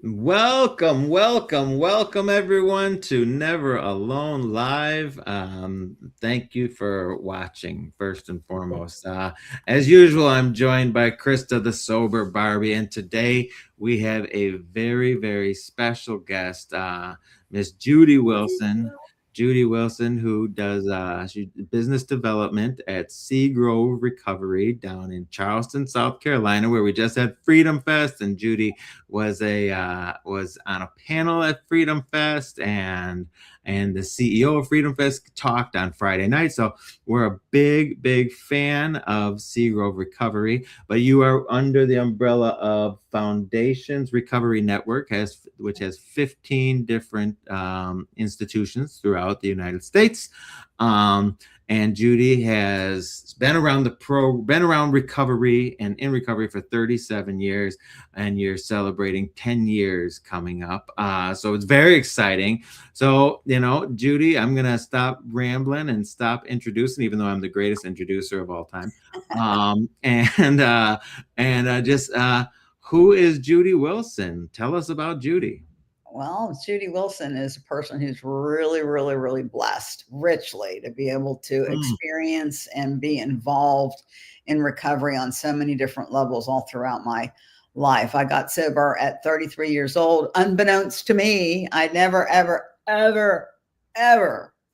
Welcome everyone to Never Alone Live. Thank you for watching first and foremost. As usual, I'm joined by Krista the Sober Barbie, and today we have a very special guest, Miss Judy Wilson. Judy Wilson, who does business development at Seagrove Recovery down in Charleston, South Carolina, where we just had Freedom Fest, and Judy was on a panel at Freedom Fest, and the CEO of Freedom Fest talked on Friday night. So we're a big fan of Seagrove Recovery, but you are under the umbrella of Foundations Recovery Network, which has 15 different institutions throughout the United States. And Judy has been around recovery and in recovery for 37 years, and you're celebrating 10 years coming up. So it's very exciting. So, Judy, I'm going to stop rambling and stop introducing, even though I'm the greatest introducer of all time. Who is Judy Wilson? Tell us about Judy. Well, Judy Wilson is a person who's really blessed richly to be able to experience and be involved in recovery on so many different levels all throughout my life. I got sober at 33 years old. Unbeknownst to me, I never, ever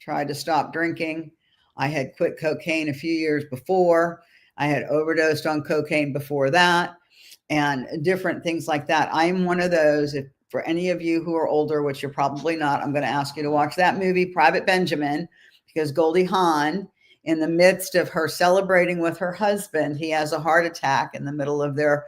tried to stop drinking. I had quit cocaine a few years before. I had overdosed on cocaine before that, and different things like that. I'm one of those, if for any of you who are older, which you're probably not, I'm going to ask you to watch that movie, Private Benjamin, because Goldie Hawn, in the midst of her celebrating with her husband, he has a heart attack in the middle of their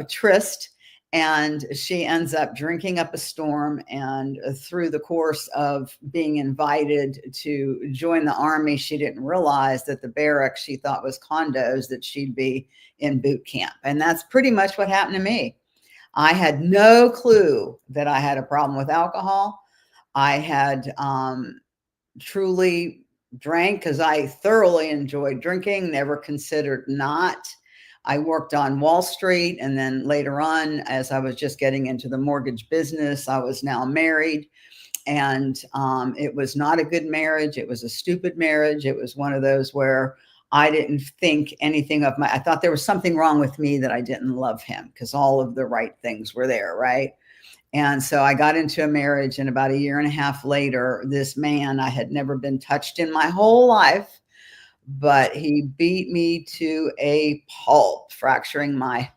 tryst, and she ends up drinking up a storm. And through the course of being invited to join the army, she didn't realize that the barracks she thought was condos, that she'd be in boot camp. And that's pretty much what happened to me. I had no clue that I had a problem with alcohol. I had truly drank because I thoroughly enjoyed drinking, never considered not. I worked on Wall Street, and then later on, as I was just getting into the mortgage business, I was now married, and it was not a good marriage. It was a stupid marriage. It was one of those where I didn't think anything of I thought there was something wrong with me, that I didn't love him, because all of the right things were there, right? And so I got into a marriage, and about a year and a half later, this man, I had never been touched in my whole life, but he beat me to a pulp, fracturing my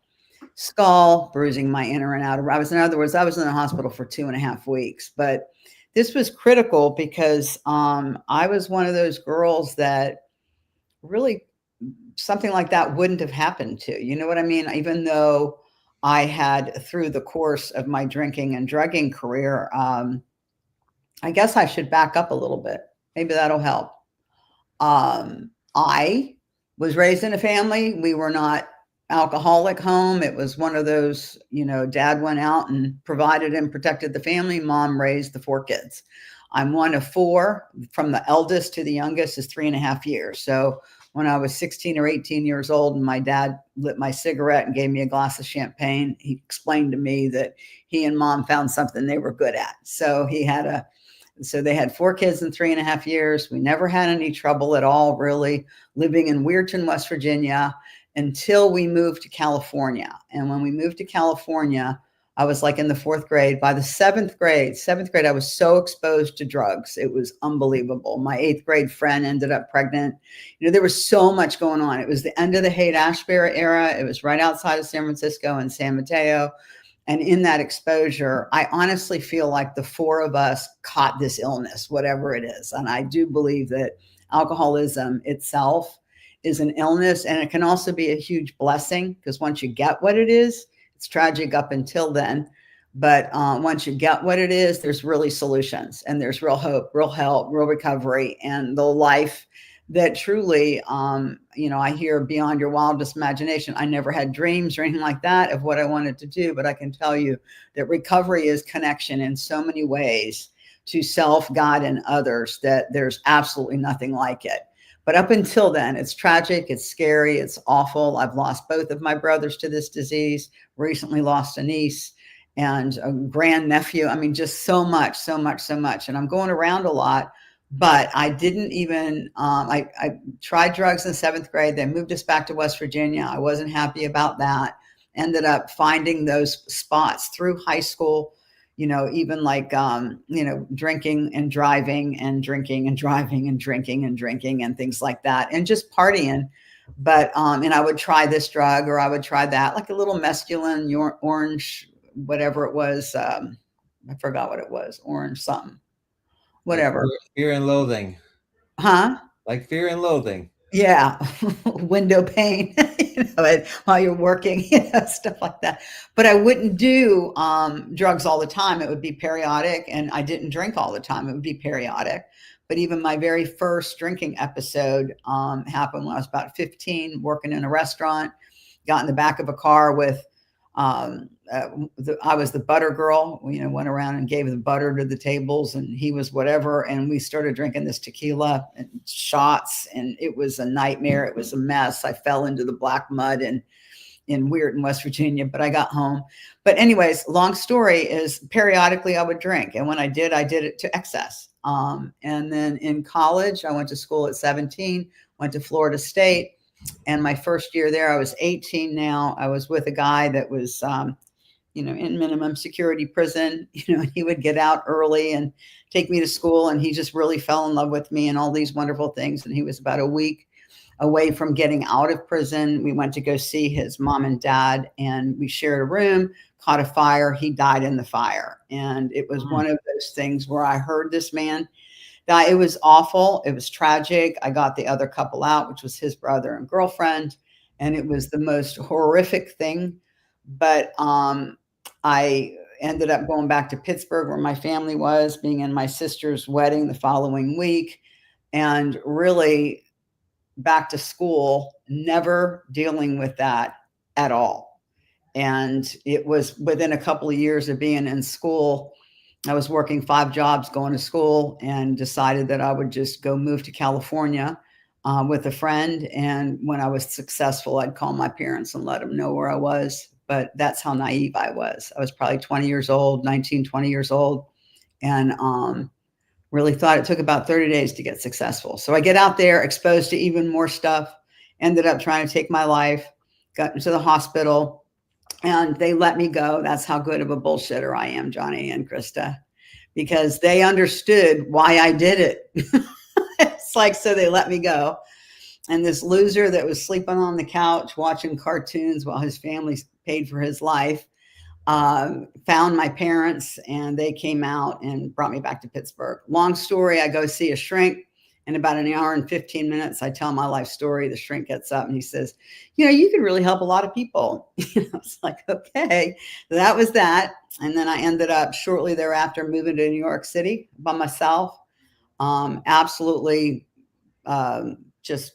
skull, bruising my inner and outer. In other words, I was in the hospital for 2.5 weeks. But this was critical because I was one of those girls that really something like that wouldn't have happened to. You know what I mean? Even though I had, through the course of my drinking and drugging career, I guess I should back up a little bit. Maybe that'll help. I was raised in a family. We were not alcoholic home. It was one of those, dad went out and provided and protected the family. Mom raised the 4 kids. I'm one of 4. From the eldest to the youngest is 3.5 years. So when I was 16 or 18 years old and my dad lit my cigarette and gave me a glass of champagne, he explained to me that he and mom found something they were good at. So they had 4 kids in 3.5 years. We never had any trouble at all, really, living in Weirton, West Virginia, until we moved to California. And when we moved to California, I was like in the 4th grade. By the 7th grade, I was so exposed to drugs. It was unbelievable. My 8th grade friend ended up pregnant. There was so much going on. It was the end of the Haight-Ashbury era. It was right outside of San Francisco and San Mateo. And in that exposure, I honestly feel like the 4 of us caught this illness, whatever it is. And I do believe that alcoholism itself is an illness, and it can also be a huge blessing, because once you get what it is, it's tragic up until then. But once you get what it is, there's really solutions, and there's real hope, real help, real recovery, and the life that truly, I hear beyond your wildest imagination. I never had dreams or anything like that of what I wanted to do, but I can tell you that recovery is connection in so many ways to self, God, and others, that there's absolutely nothing like it. But up until then, it's tragic, it's scary, it's awful. I've lost both of my brothers to this disease, recently lost a niece. and a grandnephew. I mean, just so much, so much, so much. And I'm going around a lot, but I didn't even, I tried drugs in 7th grade. They moved us back to West Virginia. I wasn't happy about that. Ended up finding those spots through high school, even like, drinking and driving and drinking and driving and drinking and drinking and things like that. And just partying. But, and I would try this drug or I would try that, like a little mescaline, orange, whatever it was. I forgot what it was. Orange something, whatever. Like fear and loathing. Huh? Like fear and loathing. Yeah. Window pane, while you're working, stuff like that. But I wouldn't do drugs all the time. It would be periodic. And I didn't drink all the time. It would be periodic. But even my very first drinking episode happened when I was about 15, working in a restaurant, got in the back of a car with, I was the butter girl, went around and gave the butter to the tables, and he was whatever. And we started drinking this tequila and shots, and it was a nightmare. It was a mess. I fell into the black mud in Weirton, West Virginia, but I got home. But anyways, long story is periodically I would drink. And when I did it to excess. And then in college, I went to school at 17, went to Florida State. And my first year there, I was 18 now. I was with a guy that was, in minimum security prison. He would get out early and take me to school. And he just really fell in love with me and all these wonderful things. And he was about a week away from getting out of prison. We went to go see his mom and dad, and we shared a room, caught a fire. He died in the fire. And it was one of those things where I heard this man die. It was awful. It was tragic. I got the other couple out, which was his brother and girlfriend. And it was the most horrific thing. But I ended up going back to Pittsburgh, where my family was, being in my sister's wedding the following week, and really back to school, never dealing with that at all. And it was within a couple of years of being in school, I was working 5 jobs going to school, and decided that I would just go move to California with a friend. And when I was successful, I'd call my parents and let them know where I was. But that's how naive I was. I was probably 20 years old, 19, 20 years old. And really thought it took about 30 days to get successful. So I get out there, exposed to even more stuff, ended up trying to take my life, got into the hospital, and they let me go. That's how good of a bullshitter I am, Johnny and Krista, because they understood why I did it. It's like, so they let me go. And this loser that was sleeping on the couch watching cartoons while his family paid for his life found my parents, and they came out and brought me back to Pittsburgh. Long story, I go see a shrink. In about an hour and 15 minutes, I tell my life story. The shrink gets up and he says, you can really help a lot of people. It's like, okay, that was that. And then I ended up shortly thereafter moving to New York City by myself. Absolutely just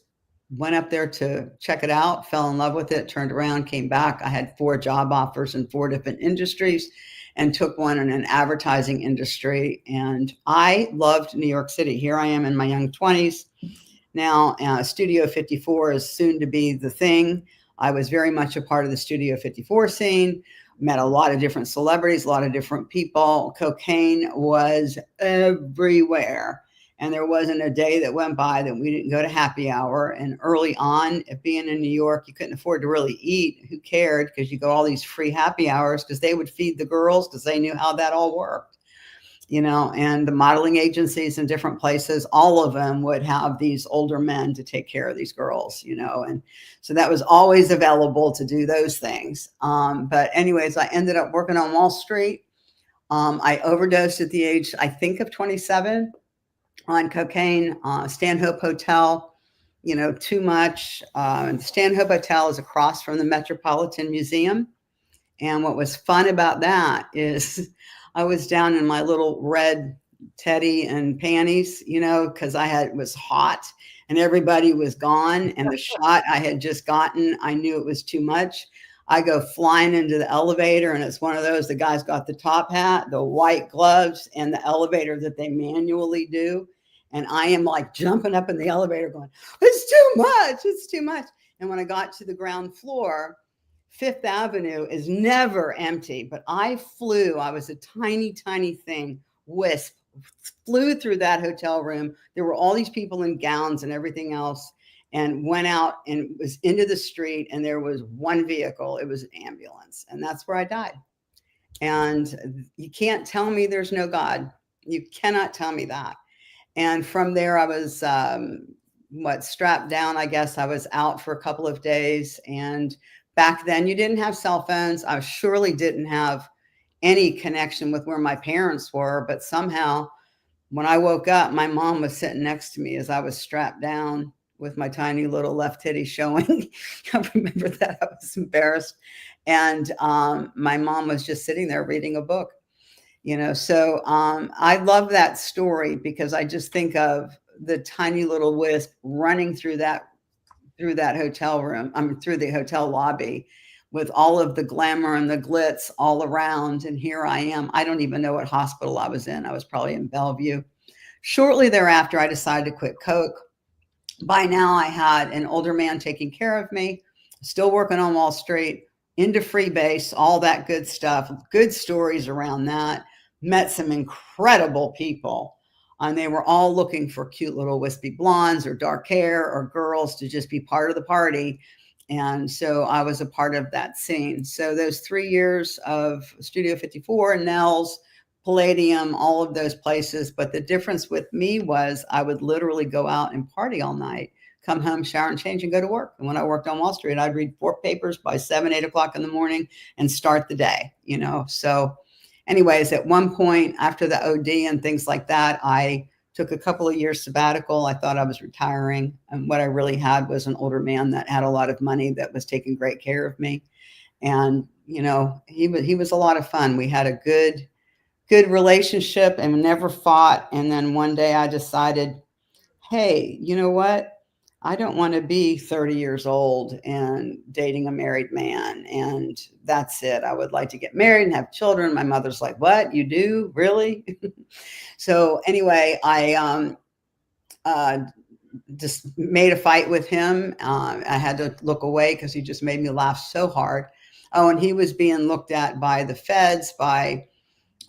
went up there to check it out, fell in love with it, turned around, came back. I had 4 job offers in 4 different industries, and took one in an advertising industry. And I loved New York City. Here I am in my young 20s. Now, Studio 54 is soon to be the thing. I was very much a part of the Studio 54 scene, met a lot of different celebrities, a lot of different people. Cocaine was everywhere. And there wasn't a day that went by that we didn't go to happy hour. And early on, being in New York, you couldn't afford to really eat. Who cared? Because you go all these free happy hours because they would feed the girls because they knew how that all worked. And the modeling agencies in different places, all of them would have these older men to take care of these girls, and so that was always available to do those things. But anyways, I ended up working on Wall Street. I overdosed at the age, I think, of 27 on cocaine, Stanhope Hotel, too much. The Stanhope Hotel is across from the Metropolitan Museum. And what was fun about that is I was down in my little red teddy and panties, because it was hot and everybody was gone. And the shot I had just gotten, I knew it was too much. I go flying into the elevator, and it's one of those, the guy's got the top hat, the white gloves, and the elevator that they manually do. And I am like jumping up in the elevator going, it's too much. It's too much. And when I got to the ground floor, Fifth Avenue is never empty, but I was a tiny, tiny thing, wisp, flew through that hotel room. There were all these people in gowns and everything else, and went out and was into the street, and there was one vehicle. It was an ambulance, and that's where I died. And you can't tell me there's no God. You cannot tell me that. And from there, I was strapped down. I guess I was out for a couple of days. And back then, you didn't have cell phones. I surely didn't have any connection with where my parents were. But somehow, when I woke up, my mom was sitting next to me as I was strapped down with my tiny little left titty showing. I remember that. I was embarrassed. And my mom was just sitting there reading a book. So I love that story because I just think of the tiny little wisp running through that hotel room, through the hotel lobby with all of the glamour and the glitz all around. And here I am. I don't even know what hospital I was in. I was probably in Bellevue. Shortly thereafter, I decided to quit Coke. By now, I had an older man taking care of me, still working on Wall Street, into Freebase, all that good stuff, good stories around that. Met some incredible people, and they were all looking for cute little wispy blondes or dark hair or girls to just be part of the party. And so I was a part of that scene. So those 3 years of Studio 54, Nell's, Palladium, all of those places. But the difference with me was I would literally go out and party all night, come home, shower and change, and go to work. And when I worked on Wall Street, I'd read 4 papers by 7, 8 o'clock in the morning and start the day, So anyways, at one point after the OD and things like that, I took a couple of years sabbatical. I thought I was retiring. And what I really had was an older man that had a lot of money that was taking great care of me. And, he was a lot of fun. We had a good relationship and never fought. And then one day I decided, hey, you know what? I don't want to be 30 years old and dating a married man. And that's it. I would like to get married and have children. My mother's like, what? You do? Really? So anyway, I just made a fight with him. I had to look away because he just made me laugh so hard. Oh, and he was being looked at by the feds, by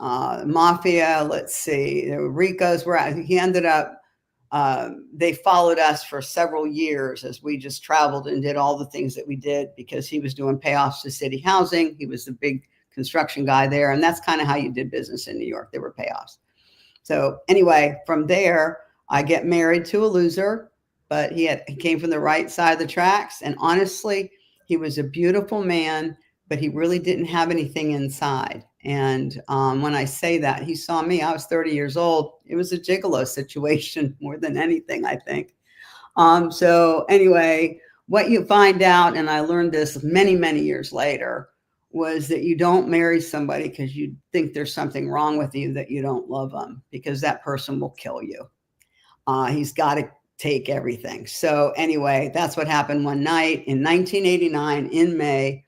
mafia. Let's see, the Ricos were out. He ended up, they followed us for several years as we just traveled and did all the things that we did because he was doing payoffs to city housing. He was the big construction guy there. And that's kind of how you did business in New York. There were payoffs. So anyway, from there, I get married to a loser, but he came from the right side of the tracks. And honestly, he was a beautiful man, but he really didn't have anything inside. And when I say that, he saw me, I was 30 years old. It was a gigolo situation more than anything, I think. So anyway, what you find out, and I learned this many, many years later, was that you don't marry somebody because you think there's something wrong with you, that you don't love them, because that person will kill you. He's got to take everything. So anyway, that's what happened one night in 1989 in May.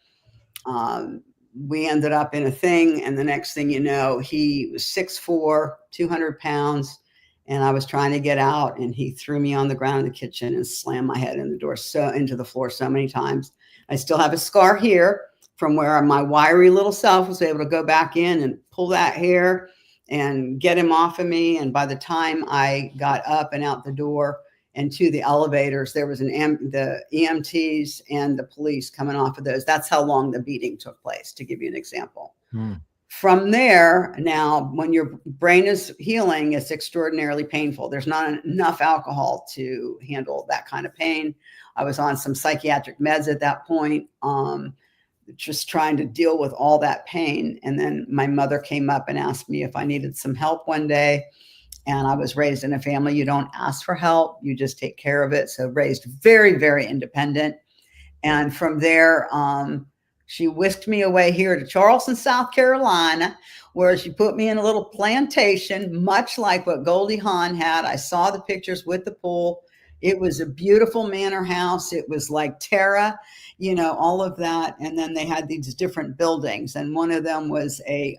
We ended up in a thing, and the next thing you know, he was 6'4", 200 pounds, and I was trying to get out, and he threw me on the ground in the kitchen and slammed my head into the floor so many times. I still have a scar here from where my wiry little self was able to go back in and pull that hair and get him off of me. And by the time I got up and out the door and to the elevators, there was the EMTs and the police coming off of those. That's how long the beating took place, to give you an example. From there, now, when your brain is healing, it's extraordinarily painful. There's not enough alcohol to handle that kind of pain. I was on some psychiatric meds at that point, just trying to deal with all that pain. And then my mother came up and asked me if I needed some help one day. And I was raised in a family, you don't ask for help, you just take care of it. So raised very, very independent. And from there, she whisked me away here to Charleston, South Carolina, where she put me in a little plantation, much like what Goldie Hawn had. I saw the pictures with the pool. It was a beautiful manor house. It was like Terra, all of that. And then they had these different buildings. And one of them was a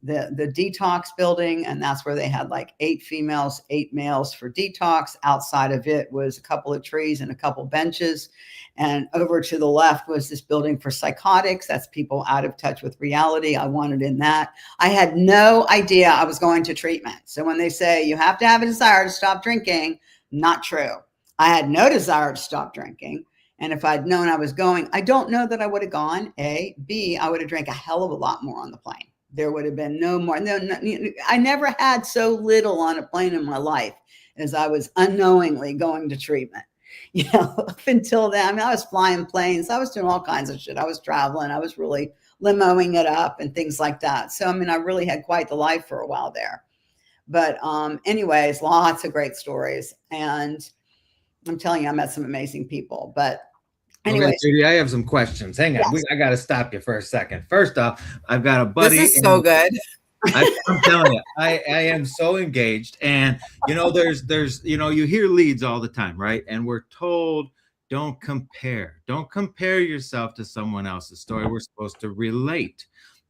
the detox building, and that's where they had like 8 females, 8 males for detox. Outside of it was a couple of trees and a couple benches. And over to the left was this building for psychotics. That's people out of touch with reality. I wanted in that. I had no idea I was going to treatment. So when they say you have to have a desire to stop drinking, not true. I had no desire to stop drinking. And if I'd known I was going, I don't know that I would have gone. A. B. I would have drank a hell of a lot more on the plane. There would have been no more. No, I never had so little on a plane in my life as I was unknowingly going to treatment. Up until then, I mean, I was flying planes. I was doing all kinds of shit. I was traveling. I was really limoing it up and things like that. So, I mean, I really had quite the life for a while there. But anyways, lots of great stories. And I'm telling you, I met some amazing people. But anyway, okay, Judy, I have some questions. Hang on. Yes. I got to stop you for a second. First off, I've got a buddy. This is so good. I'm telling you, I am so engaged. And, there's, you hear leads all the time, right? And we're told, don't compare yourself to someone else's story. We're supposed to relate.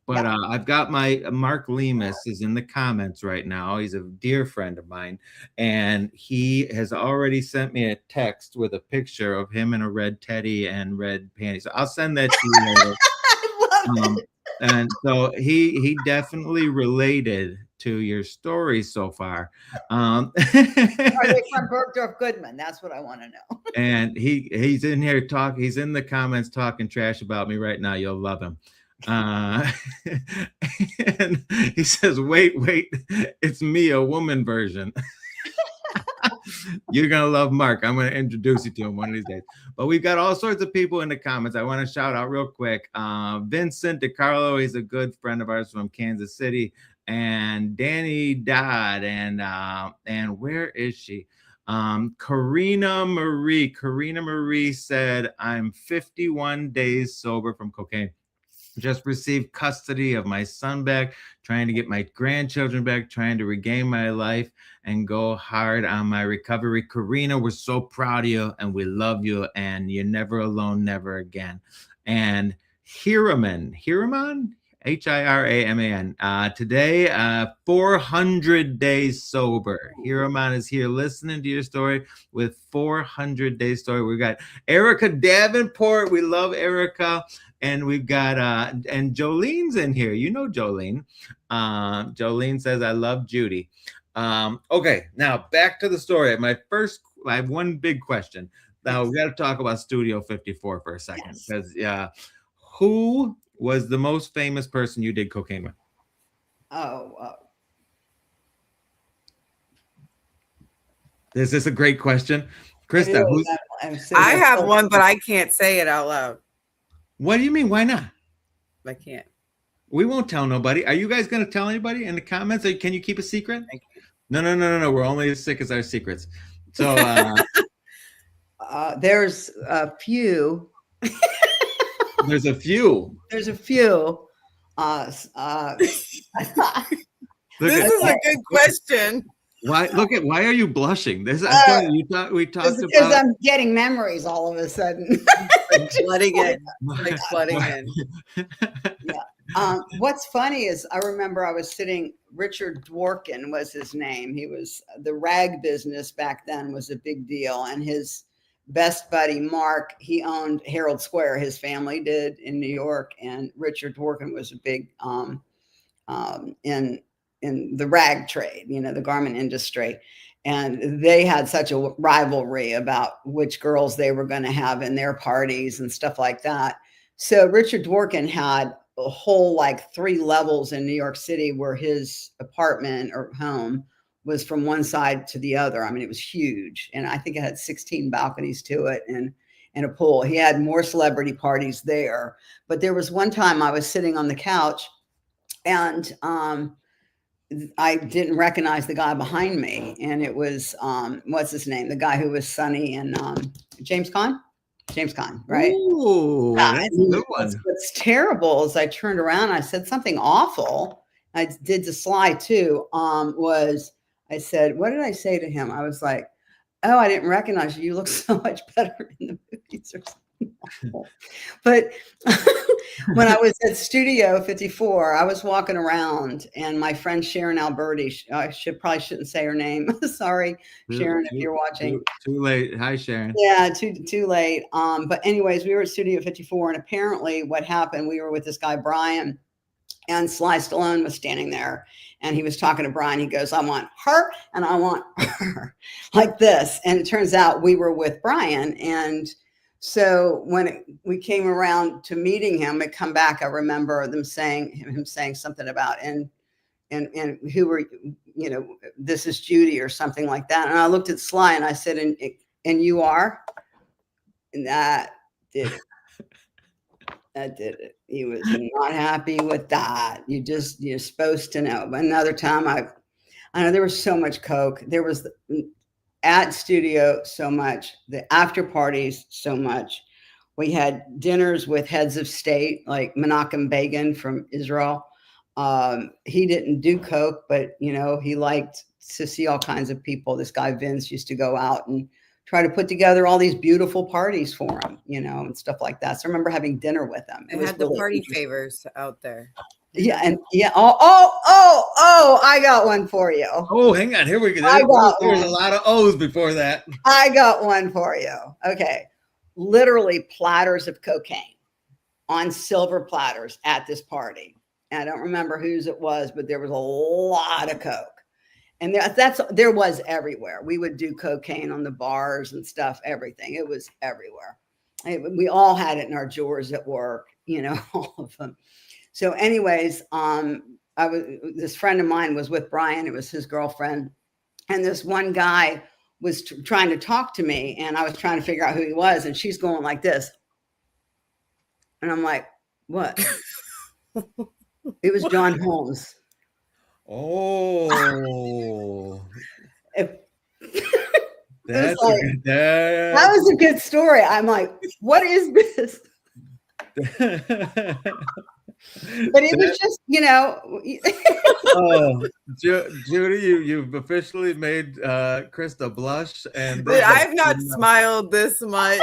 But I've got my Mark Lemus is in the comments right now. He's a dear friend of mine. And he has already sent me a text with a picture of him in a red teddy and red panties. So I'll send that to you later. I love it. And so he definitely related to your story so far. Are they from Bergdorf Goodman? That's what I want to know. And he's in here he's in the comments talking trash about me right now. You'll love him. And he says, wait, it's me, a woman version. You're gonna love Mark. I'm gonna introduce you to him one of these days. But we've got all sorts of people in the comments. I want to shout out real quick. Vincent DiCarlo, he's a good friend of ours from Kansas City, and Danny Dodd, and where is she? Karina Marie said, I'm 51 days sober from cocaine. Just received custody of my son back, trying to get my grandchildren back, trying to regain my life and go hard on my recovery. Karina, we're so proud of you and we love you, and you're never alone, never again. And Hiraman, Hiraman, today, 400 days sober. Hiraman is here listening to your story with 400 days story. We've got Erica Davenport. We love Erica. And we've got, and Jolene's in here. You know Jolene. Jolene says, I love Judy. Okay, now back to the story. I have one big question. Now we got to talk about Studio 54 for a second. Because who was the most famous person you did cocaine with? Is this a great question? Krista, I have one, but I can't say it out loud. What do you mean? Why not? I can't. We won't tell nobody. Are you guys going to tell anybody in the comments? Or can you keep a secret? No. We're only as sick as our secrets. So there's a few. There's a few. This is a good question. Why are you blushing? We talked because about. I'm getting memories all of a sudden. Flooding in. Yeah. What's funny is I remember I was sitting, Richard Dworkin was his name. He was, the rag business back then was a big deal. And his best buddy, Mark, he owned Herald Square. His family did in New York. And Richard Dworkin was a big, in the rag trade, the garment industry. And they had such a rivalry about which girls they were going to have in their parties and stuff like that. So Richard Dworkin had a whole 3 levels in New York City where his apartment or home was from one side to the other. I mean, it was huge. And I think it had 16 balconies to it and a pool. He had more celebrity parties there. But there was one time I was sitting on the couch and I didn't recognize the guy behind me. And it was, what's his name? The guy who was Sonny and James Caan, right? Ooh, that's a good one. What's terrible is I turned around, I said something awful. I did to Sly too, I said, what did I say to him? I was like, oh, I didn't recognize you. You look so much better in the movies or something. But when I was at Studio 54, I was walking around, and my friend Sharon Alberti, I probably shouldn't say her name. Sorry, Sharon, if you're watching. Too late. Hi, Sharon. Yeah, too late. But anyways, we were at Studio 54, and apparently what happened, we were with this guy, Brian, and Sly Stallone was standing there, and he was talking to Brian. He goes, I want her and I want her, like this. And it turns out we were with Brian. And so when we came around to meeting him, it come back, I remember him saying something about, and who were, this is Judy or something like that. And I looked at Sly and I said, and you are? And that did it. He was not happy with that. You're supposed to know. But another time, I know there was so much coke. There was at Studio so much, the after parties so much. We had dinners with heads of state like Menachem Begin from Israel. He didn't do coke, but he liked to see all kinds of people. This guy Vince used to go out and try to put together all these beautiful parties for him, and stuff like that. So I remember having dinner with him. It had the party favors out there. Yeah, and yeah. Oh! I got one for you. Oh, hang on. Here we go. There was a lot of O's before that. I got one for you. Okay, literally platters of cocaine on silver platters at this party. And I don't remember whose it was, but there was a lot of coke. And there was everywhere. We would do cocaine on the bars and stuff, everything. It was everywhere. We all had it in our drawers at work, all of them. So anyways, this friend of mine was with Brian. It was his girlfriend. And this one guy was trying to talk to me, and I was trying to figure out who he was. And she's going like this. And I'm like, what? It was John Holmes. Oh, that was a good story. I'm like, what is this? But it was just, Oh, Judy, you've officially made Krista blush, and I've not smiled this much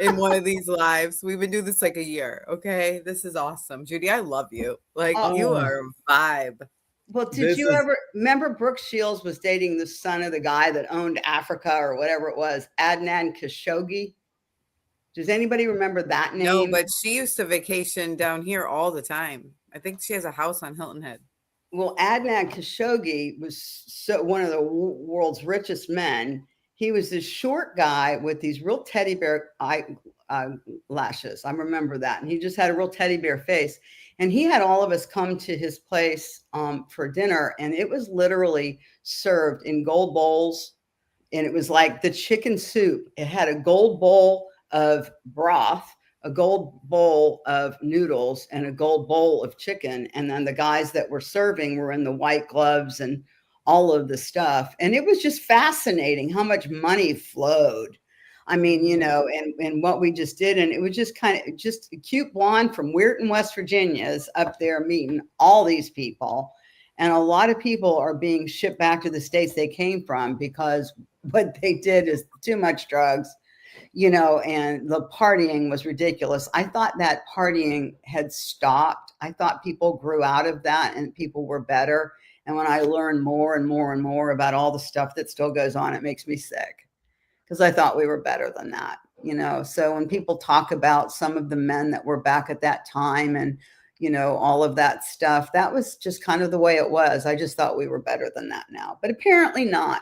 in one of these lives. We've been doing this like a year. Okay, this is awesome, Judy. I love you. You are a vibe. Well, did you ever remember Brooke Shields was dating the son of the guy that owned Africa or whatever it was, Adnan Khashoggi? Does anybody remember that name? No, but she used to vacation down here all the time. I think she has a house on Hilton Head. Well, Adnan Khashoggi was one of the world's richest men. He was this short guy with these real teddy bear lashes. I remember that. And he just had a real teddy bear face. And he had all of us come to his place for dinner. And it was literally served in gold bowls. And it was like the chicken soup. It had a gold bowl of broth, a gold bowl of noodles, and a gold bowl of chicken. And then the guys that were serving were in the white gloves and all of the stuff. And it was just fascinating how much money flowed. I mean, and what we just did. And it was just kind of just a cute blonde from Weirton, West Virginia is up there meeting all these people. And a lot of people are being shipped back to the states they came from because what they did is too much drugs, and the partying was ridiculous. I thought that partying had stopped. I thought people grew out of that and people were better. And when I learned more and more and more about all the stuff that still goes on, it makes me sick because I thought we were better than that, So when people talk about some of the men that were back at that time and, all of that stuff, that was just kind of the way it was. I just thought we were better than that now, but apparently not.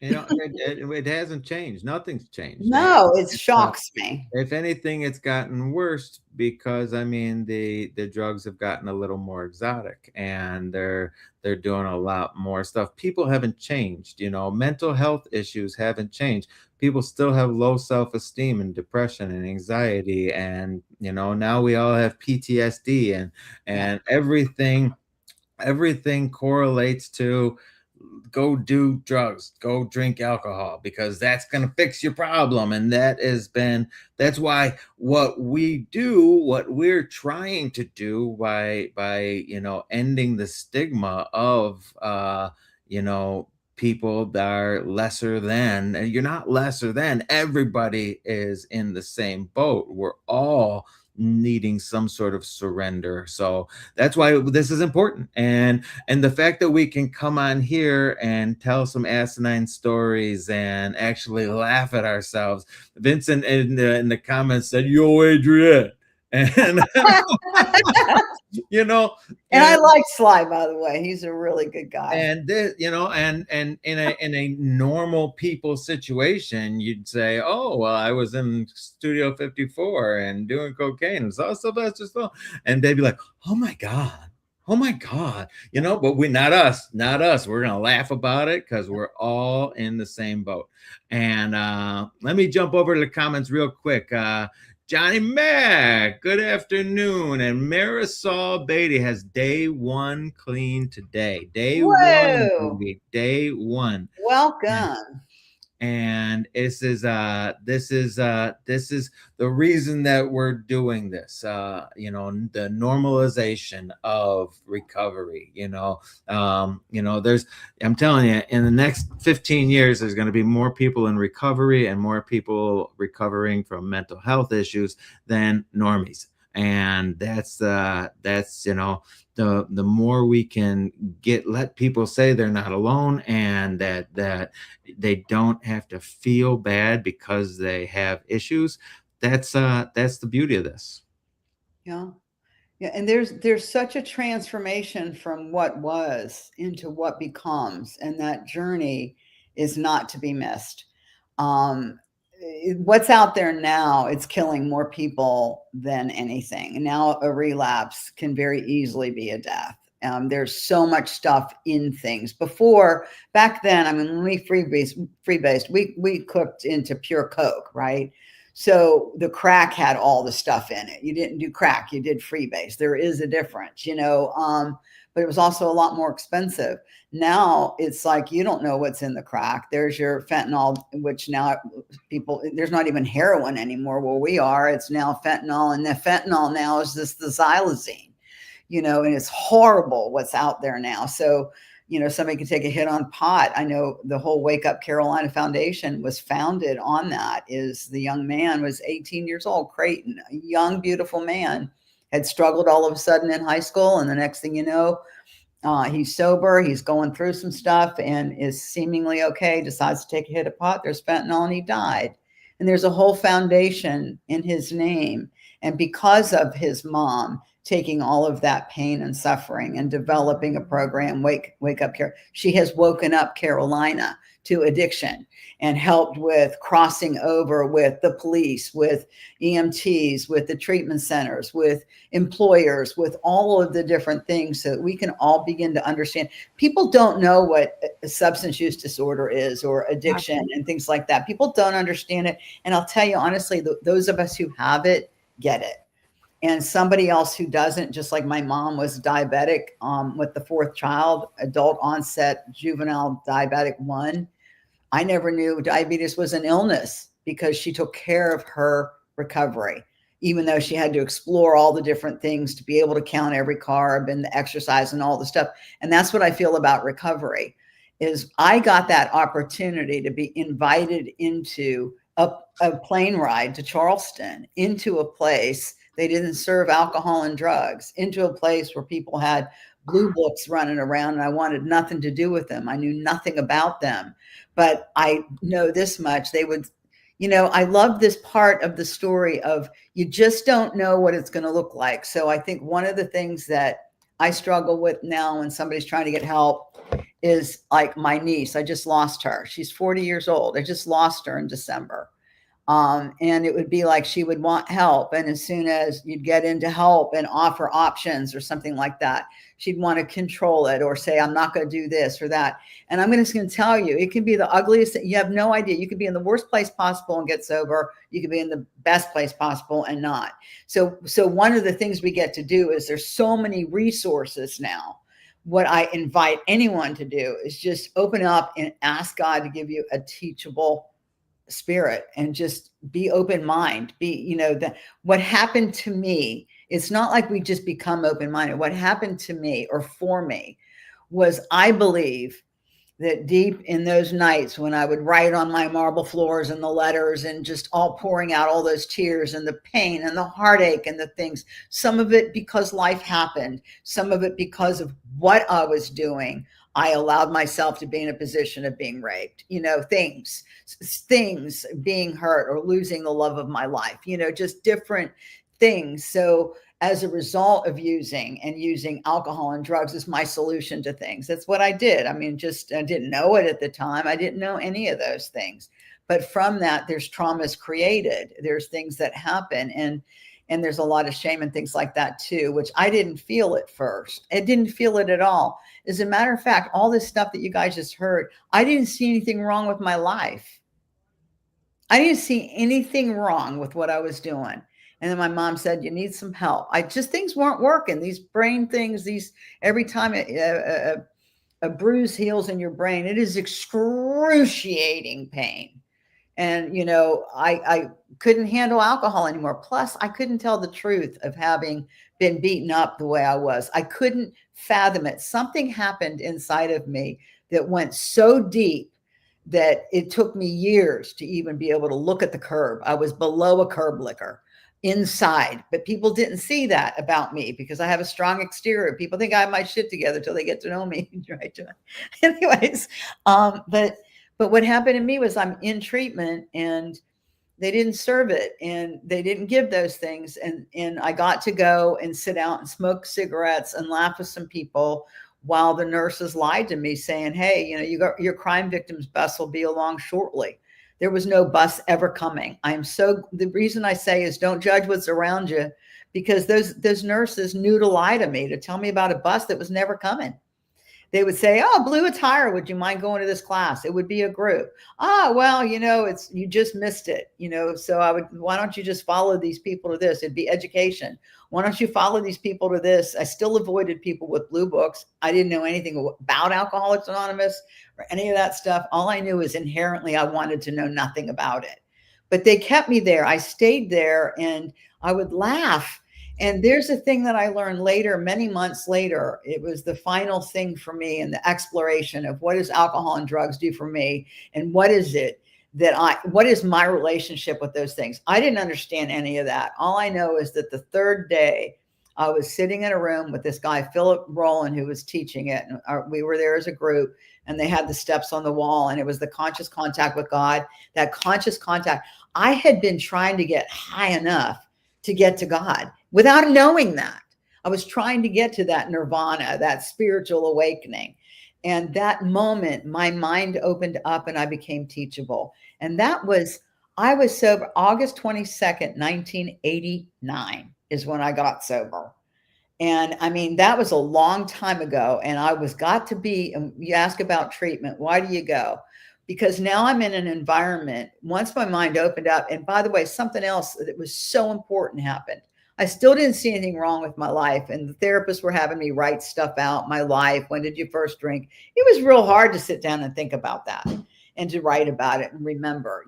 It hasn't changed. Nothing's changed. No, it shocks me. If anything, it's gotten worse because the drugs have gotten a little more exotic and they're doing a lot more stuff. People haven't changed, mental health issues haven't changed. People still have low self-esteem and depression and anxiety. And, now we all have PTSD and everything correlates to go do drugs, go drink alcohol, because that's going to fix your problem. And that's why what we're trying to do by ending the stigma of, people that are lesser than, and you're not lesser than. Everybody is in the same boat. We're all needing some sort of surrender. So that's why this is important. And the fact that we can come on here and tell some asinine stories and actually laugh at ourselves. Vincent in the comments said, "Yo, Adrienne." And you know, And I like Sly, by the way. He's a really good guy. and this, and in a normal people situation, you'd say, "Oh, well, I was in Studio 54 and doing cocaine and saw Sylvester Stallone," and they'd be like, "Oh my god, oh my god," But we, not us, not us. We're gonna laugh about it because we're all in the same boat. And let me jump over to the comments real quick. Johnny Mac, good afternoon. And Marisol Beatty has day one clean today. Day one, Whoa. baby. Day one. Welcome. And this is the reason that we're doing this. The normalization of recovery. I'm telling you, in the next 15 years, there's going to be more people in recovery and more people recovering from mental health issues than normies. And that's the more we can let people say they're not alone, and that they don't have to feel bad because they have issues. That's the beauty of this. Yeah. Yeah. And there's such a transformation from what was into what becomes. And that journey is not to be missed. What's out there now, it's killing more people than anything. And now a relapse can very easily be a death. There's so much stuff in things. Back then, I mean, when we freebased, we cooked into pure Coke, right? So the crack had all the stuff in it. You didn't do crack, you did freebase. There is a difference, but it was also a lot more expensive. Now it's like, you don't know what's in the crack. There's your fentanyl, which now there's not even heroin anymore where we are. It's now fentanyl. And the fentanyl now is the xylazine, and it's horrible what's out there now. So, somebody can take a hit on pot. I know the whole Wake Up Carolina Foundation was founded on that. The young man was 18 years old, Creighton, a young, beautiful man, had struggled all of a sudden in high school. And the next thing you know, he's sober, he's going through some stuff and is seemingly okay, decides to take a hit of pot. There's fentanyl and he died. And there's a whole foundation in his name. And because of his mom taking all of that pain and suffering and developing a program, Wake Up Care, she has woken up Carolina to addiction and helped with crossing over with the police, with EMTs, with the treatment centers, with employers, with all of the different things so that we can all begin to understand. People don't know what a substance use disorder is or addiction and things like that. People don't understand it. And I'll tell you honestly, those of us who have it get it. And somebody else who doesn't, just like my mom was diabetic with the fourth child, adult onset juvenile diabetic 1. I never knew diabetes was an illness because she took care of her recovery, even though she had to explore all the different things to be able to count every carb and the exercise and all the stuff. And that's what I feel about recovery is I got that opportunity to be invited into a plane ride to Charleston, into a place they didn't serve alcohol and drugs, into a place where people had blue books running around and I wanted nothing to do with them. I knew nothing about them, but I know this much. They would, I love this part of the story of you just don't know what it's going to look like. So I think one of the things that I struggle with now when somebody's trying to get help is like my niece. I just lost her. She's 40 years old. I just lost her in December. And it would be like she would want help. And as soon as you'd get into help and offer options or something like that, she'd want to control it or say, I'm not going to do this or that. And I'm just going to tell you, it can be the ugliest. You have no idea. You could be in the worst place possible and get sober. You could be in the best place possible and not. So one of the things we get to do is there's so many resources now. What I invite anyone to do is just open up and ask God to give you a teachable spirit and just be open mind. What happened to me, it's not like we just become open minded. What happened to me or for me was I believe that deep in those nights when I would write on my marble floors and the letters and just all pouring out all those tears and the pain and the heartache and the things, some of it because life happened, some of it because of what I was doing, I allowed myself to be in a position of being raped, things being hurt or losing the love of my life, just different things. So as a result of using alcohol and drugs as my solution to things. That's what I did. I mean, I didn't know it at the time. I didn't know any of those things. But from that, there's traumas created. There's things that happen. And there's a lot of shame and things like that too, which I didn't feel at first. I didn't feel it at all. As a matter of fact, all this stuff that you guys just heard, I didn't see anything wrong with my life. I didn't see anything wrong with what I was doing. And then my mom said, you need some help. Things weren't working. These brain things, every time a bruise heals in your brain, it is excruciating pain. And, I couldn't handle alcohol anymore. Plus, I couldn't tell the truth of having been beaten up the way I was. I couldn't fathom it. Something happened inside of me that went so deep that it took me years to even be able to look at the curb. I was below a curb licker inside, but people didn't see that about me because I have a strong exterior. People think I have my shit together till they get to know me. Right? Anyways, but what happened to me was I'm in treatment and they didn't serve it and they didn't give those things. And I got to go and sit out and smoke cigarettes and laugh with some people while the nurses lied to me saying, hey, your crime victim's bus will be along shortly. There was no bus ever coming. The reason I say is don't judge what's around you, because those nurses knew to lie to me, to tell me about a bus that was never coming. They would say, oh, blue attire, would you mind going to this class? It would be a group. Well, you just missed it. So why don't you just follow these people to this? It'd be education. Why don't you follow these people to this? I still avoided people with blue books. I didn't know anything about Alcoholics Anonymous or any of that stuff. All I knew is inherently I wanted to know nothing about it. But they kept me there. I stayed there and I would laugh. And there's a thing that I learned later, many months later. It was the final thing for me in the exploration of what does alcohol and drugs do for me? And what is my relationship with those things? I didn't understand any of that. All I know is that the third day I was sitting in a room with this guy, Philip Rowland, who was teaching it. And we were there as a group and they had the steps on the wall and it was the conscious contact with God, that conscious contact. I had been trying to get high enough to get to God without knowing that. I was trying to get to that nirvana, that spiritual awakening. And that moment, my mind opened up and I became teachable. And I was sober August 22nd, 1989 is when I got sober. And I mean, that was a long time ago. And you ask about treatment, why do you go? Because now I'm in an environment, once my mind opened up, and by the way, something else that was so important happened. I still didn't see anything wrong with my life. And the therapists were having me write stuff out, my life. When did you first drink? It was real hard to sit down and think about that and to write about it and remember,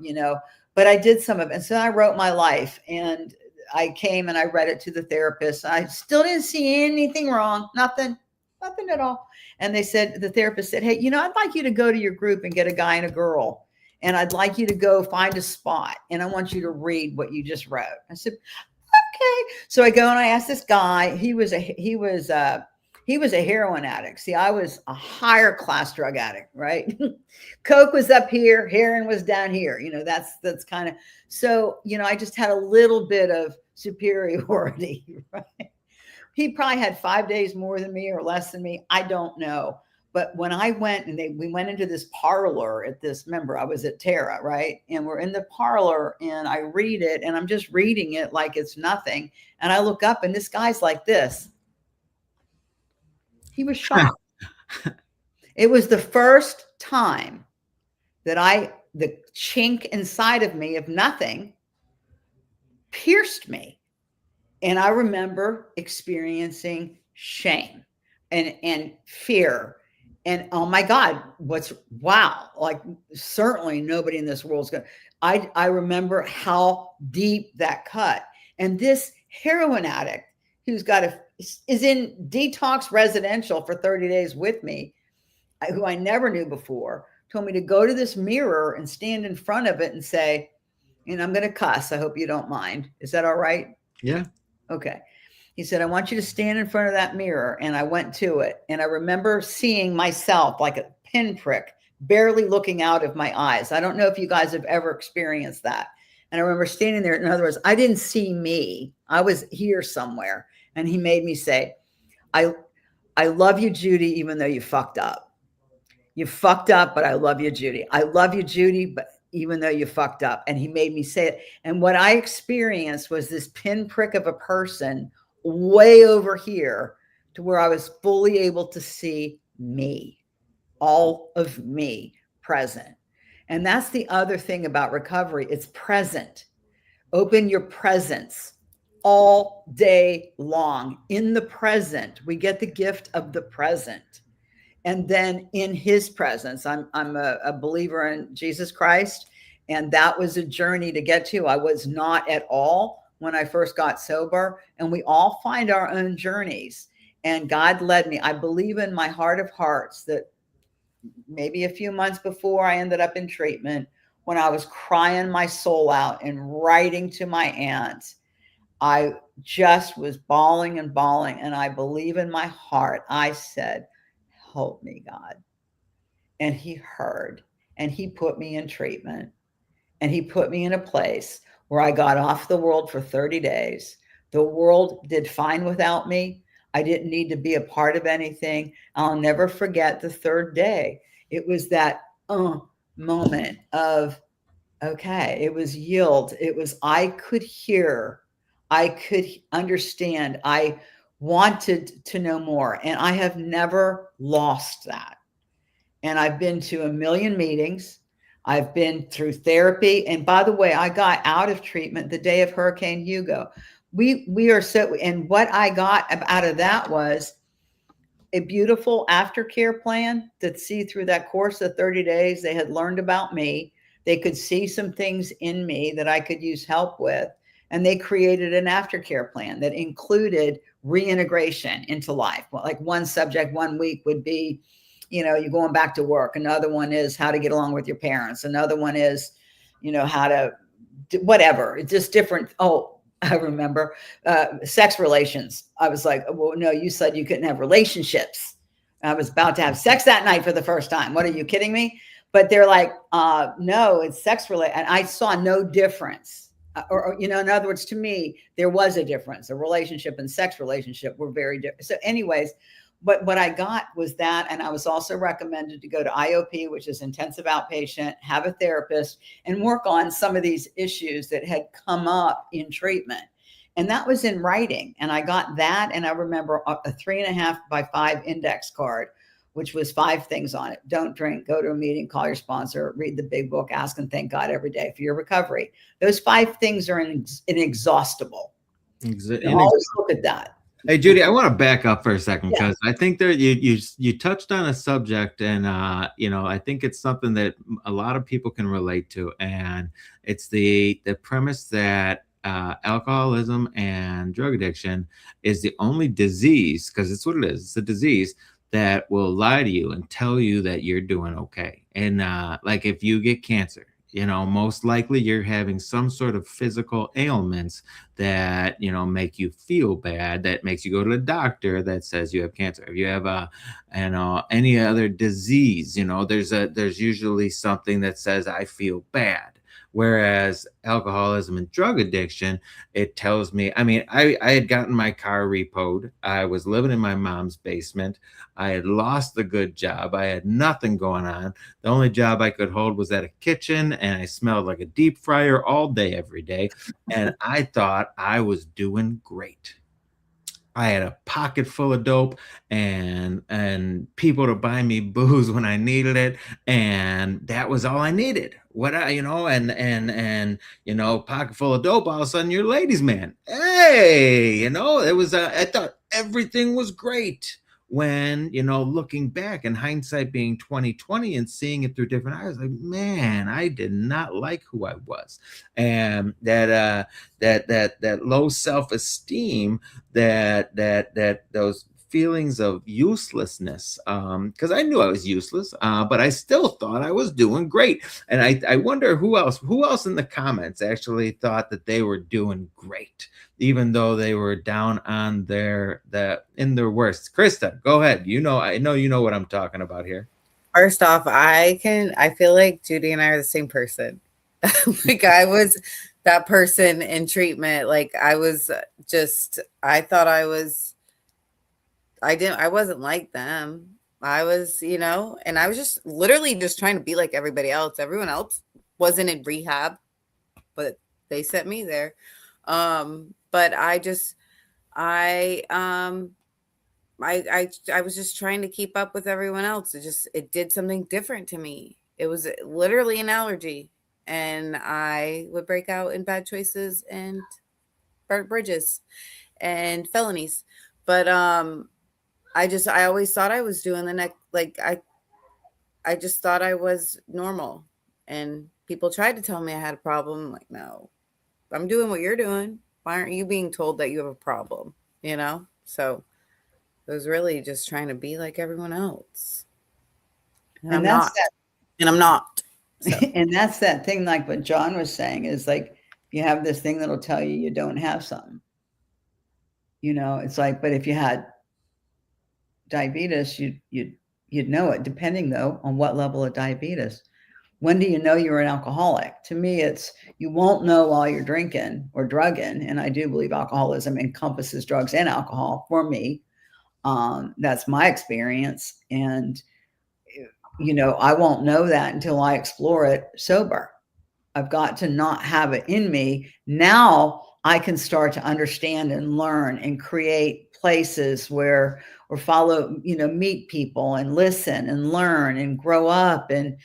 but I did some of it. And so I wrote my life and I came and I read it to the therapist. I still didn't see anything wrong, nothing at all. And the therapist said, hey, I'd like you to go to your group and get a guy and a girl. And I'd like you to go find a spot. And I want you to read what you just wrote. I said, okay. So I go and I asked this guy, he was a heroin addict. See, I was a higher class drug addict, right? Coke was up here, heroin was down here. That's kind of, so, I just had a little bit of superiority, right? He probably had 5 days more than me or less than me. I don't know. But when I went and we went into this parlor remember, I was at Terra, right? And we're in the parlor and I read it and I'm just reading it like it's nothing. And I look up and this guy's like this. He was shocked. It was the first time that the chink inside of me of nothing pierced me. And I remember experiencing shame and fear. And oh my God, wow. Like certainly nobody in this world is going to, I remember how deep that cut. And this heroin addict who's is in detox residential for 30 days with me. who I never knew before, told me to go to this mirror and stand in front of it and say, and I'm going to cuss. I hope you don't mind. Is that all right? Yeah. Okay. He said, I want you to stand in front of that mirror. And I went to it. And I remember seeing myself like a pinprick, barely looking out of my eyes. I don't know if you guys have ever experienced that. And I remember standing there. In other words, I didn't see me. I was here somewhere. And he made me say, I love you, Judy, even though you fucked up. You fucked up, but I love you, Judy. I love you, Judy, but even though you fucked up. And he made me say it. And what I experienced was this pinprick of a person way over here to where I was fully able to see me, all of me present. And that's the other thing about recovery. It's present. Open your presence all day long. In the present, we get the gift of the present. And then in his presence, I'm a believer in Jesus Christ. And that was a journey to get to. I was not at all when I first got sober. And we all find our own journeys. And God led me. I believe in my heart of hearts that maybe a few months before I ended up in treatment, when I was crying my soul out and writing to my aunt, I just was bawling and bawling. And I believe in my heart, I said, help me, God. And he heard, and he put me in treatment, and he put me in a place where I got off the world for 30 days. The world did fine without me. I didn't need to be a part of anything. I'll never forget the third day. It was that moment of, okay, it was yield. It was, I could hear, I could understand. I wanted to know more. And I have never lost that. And I've been to a million meetings. I've been through therapy. And by the way, I got out of treatment the day of Hurricane Hugo. We are so, and what I got out of that was a beautiful aftercare plan that see through that course of 30 days, they had learned about me. They could see some things in me that I could use help with. And they created an aftercare plan that included reintegration into life. Well, like one subject 1 week would be, you know, you're going back to work. Another one is how to get along with your parents. Another one is, you know, how to whatever. It's just different. Oh, I remember sex relations. I was like, well, no, you said you couldn't have relationships. I was about to have sex that night for the first time. What, are you kidding me? But they're like, no, it's sex related. And I saw no difference. Or, you know, in other words, to me, there was a difference. A relationship and sex relationship were very different. So anyways, but what I got was that. And I was also recommended to go to IOP, which is intensive outpatient, have a therapist, and work on some of these issues that had come up in treatment. And that was in writing. And I got that. And I remember a 3.5 by 5 index card, which was 5 things on it. Don't drink, go to a meeting, call your sponsor, read the big book, ask and thank God every day for your recovery. Those 5 things are inexhaustible. Always look at that. Hey, Judy, I want to back up for a second because I think there you touched on a subject, and you know, I think it's something that a lot of people can relate to, and it's the premise that alcoholism and drug addiction is the only disease, because it's what it is. It's a disease that will lie to you and tell you that you're doing okay. And like if you get cancer, you know, most likely you're having some sort of physical ailments that, you know, make you feel bad, that makes you go to the doctor that says you have cancer. If you have any other disease, you know, there's usually something that says I feel bad. Whereas alcoholism and drug addiction, it tells me, I mean, I had gotten my car repoed. I was living in my mom's basement. I had lost the good job. I had nothing going on. The only job I could hold was at a kitchen, and I smelled like a deep fryer all day, every day. And I thought I was doing great. I had a pocket full of dope and people to buy me booze when I needed it, and that was all I needed. You know, pocket full of dope. All of a sudden, you're ladies' man. Hey, you know, it was. I thought everything was great. When, you know, looking back and hindsight being 2020 and seeing it through different eyes, like, man, I did not like who I was. And that low self-esteem that those feelings of uselessness, because I knew I was useless, but I still thought I was doing great. And I wonder who else in the comments actually thought that they were doing great, even though they were down on in their worst. Krista, go ahead. I know you know what I'm talking about here. First off, I feel like Judy and I are the same person. Like I was that person in treatment. Like I thought I wasn't like them. I was, and I was just literally just trying to be like everybody else. Everyone else wasn't in rehab, but they sent me there. But I was just trying to keep up with everyone else. It did something different to me. It was literally an allergy, and I would break out in bad choices and burnt bridges and felonies. But I always thought I was doing the next, like I just thought I was normal, and people tried to tell me I had a problem. Like, no, I'm doing what you're doing. Why aren't you being told that you have a problem? So it was really just trying to be like everyone else. And I'm not. So. And that's that thing, like what John was saying, is like, you have this thing that'll tell you don't have something. It's like, but if you had diabetes, you'd know it, depending though on what level of diabetes. When do you know you're an alcoholic? To me, it's you won't know while you're drinking or drugging. And I do believe alcoholism encompasses drugs and alcohol for me. That's my experience. And, I won't know that until I explore it sober. I've got to not have it in me. Now I can start to understand and learn and create places or follow, meet people and listen and learn and grow up and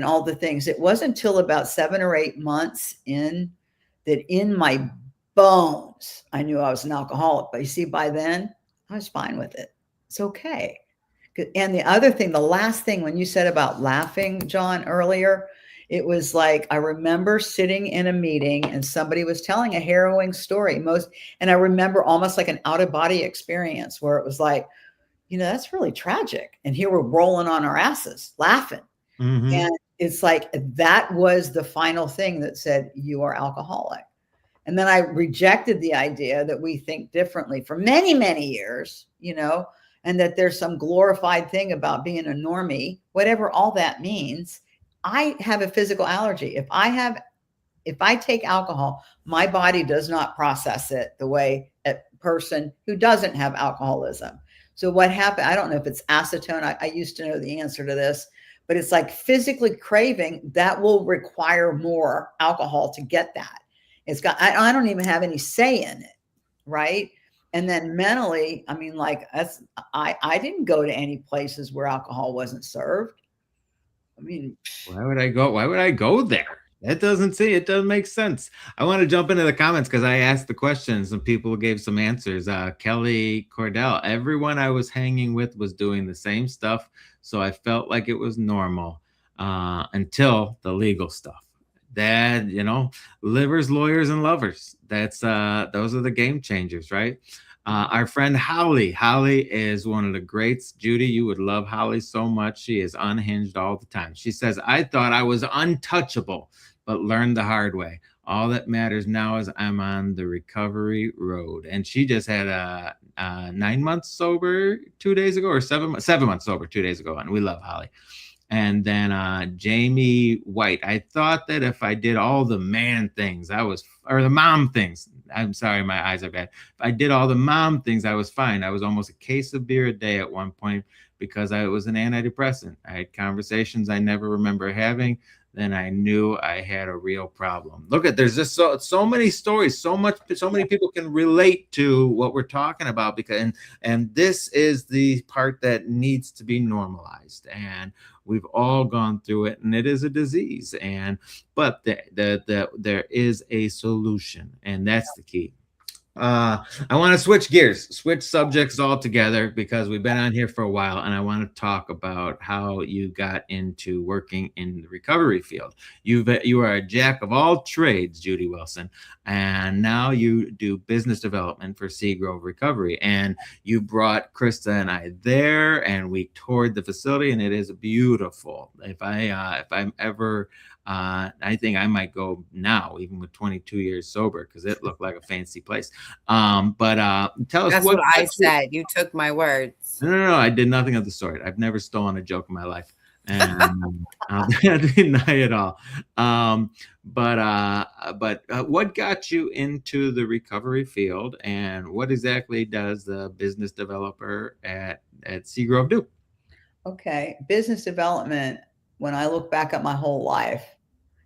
all the things. It wasn't until about 7 or 8 months in that in my bones, I knew I was an alcoholic. But you see, by then I was fine with it. It's okay. And the other thing, the last thing, when you said about laughing, John, earlier, it was like, I remember sitting in a meeting and somebody was telling a harrowing story and I remember almost like an out of body experience where it was like, that's really tragic. And here we're rolling on our asses, laughing. Mm-hmm. And it's like, that was the final thing that said, you are alcoholic. And then I rejected the idea that we think differently for many, many years, and that there's some glorified thing about being a normie, whatever all that means. I have a physical allergy. If I take alcohol, my body does not process it the way a person who doesn't have alcoholism. So what happened, I don't know if it's acetone. I used to know the answer to this, but it's like physically craving that will require more alcohol to get that. I don't even have any say in it. Right. And then mentally, I mean, like I didn't go to any places where alcohol wasn't served. I mean, why would I go there? It doesn't make sense. I want to jump into the comments because I asked the questions and people gave some answers. Kelly Cordell, everyone I was hanging with was doing the same stuff. So I felt like it was normal until the legal stuff. That, livers, lawyers, and lovers. Those are the game changers, right? Our friend Holly is one of the greats. Judy, you would love Holly so much. She is unhinged all the time. She says, I thought I was untouchable, but learned the hard way. All that matters now is I'm on the recovery road. And she just had a 9 months sober 2 days ago, or 7 months sober 2 days ago. And we love Holly. And then Jamie White, I thought that if I did all the man things, or the mom things. I'm sorry, my eyes are bad. If I did all the mom things, I was fine. I was almost a case of beer a day at one point because I was an antidepressant. I had conversations I never remember having. Then I knew I had a real problem. Look at, there's just so many stories, so many people can relate to what we're talking about and this is the part that needs to be normalized. And we've all gone through it, and it is a disease. But there is a solution, and that's the key. I want to switch subjects altogether because we've been on here for a while, and I want to talk about how you got into working in the recovery field. You are a jack of all trades, Judy Wilson. and now you do business development for Seagrove Recovery. And you brought Krista and I there, and we toured the facility, and it is beautiful. If I'm ever, I think I might go now, even with 22 years sober, because it looked like a fancy place. But tell us That's what I said. You took my words. No, I did nothing of the sort. I've never stolen a joke in my life, and I'll deny it all. But what got you into the recovery field, and what exactly does the business developer at Seagrove do? Okay, business development. When I look back at my whole life,